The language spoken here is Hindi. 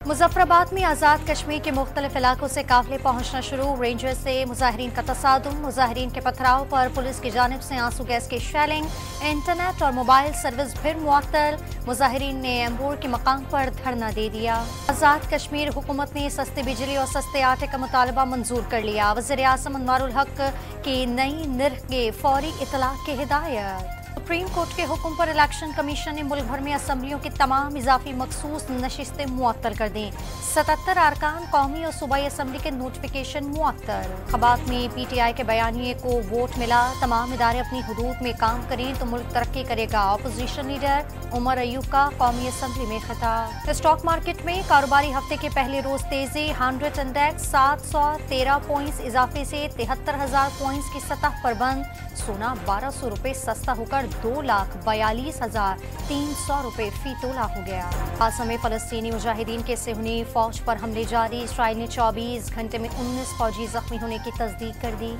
मुजफ्फराबाद में आज़ाद कश्मीर के मुख्तलिफ इलाकों से काफिले पहुंचना शुरू। रेंजर से मुजाहिरीन का तसादुम, मुजाहिरीन के पथराव पर पुलिस की जानिब से आंसू गैस की शेलिंग, इंटरनेट और मोबाइल सर्विस फिर मुअत्तल। मुजाहिरीन ने एम्बोर के मकाम पर धरना दे दिया। आज़ाद कश्मीर हुकूमत ने सस्ती बिजली और सस्ते आटे का मुतालबा मंजूर कर लिया। वज़ीर आज़म अनवारुल हक की नई निर्ख के फौरी इतलाक की हिदायत। सुप्रीम कोर्ट के हुक्म पर इलेक्शन कमीशन ने मुल्क भर में असम्बलियों की तमाम इजाफी मखसूस नशिस्तें मुअत्तल कर दी। 77 अरकान कौमी और सूबाई असम्बली के नोटिफिकेशन मुअत्तल। खबात में PTI के बयानिए को वोट मिला। तमाम इदारे अपनी हुदूद में काम करें तो मुल्क तरक्की करेगा। अपोजिशन लीडर उमर अयूब का कौमी असम्बली में खिताब। स्टॉक मार्केट में कारोबारी हफ्ते के पहले रोज तेजी। 100 इंडेक्स 713 पॉइंट्स इजाफे से 73,000 पॉइंट्स की सतह पर बंद। सोना 1200 रुपए सस्ता होकर 2,42,300 रुपए फी तोला हो गया। गाजा में फलस्तीनी मुजाहिदीन के सेहूनी फौज पर हमले जारी। इसराइल ने 24 घंटे में 19 फौजी जख्मी होने की तस्दीक कर दी।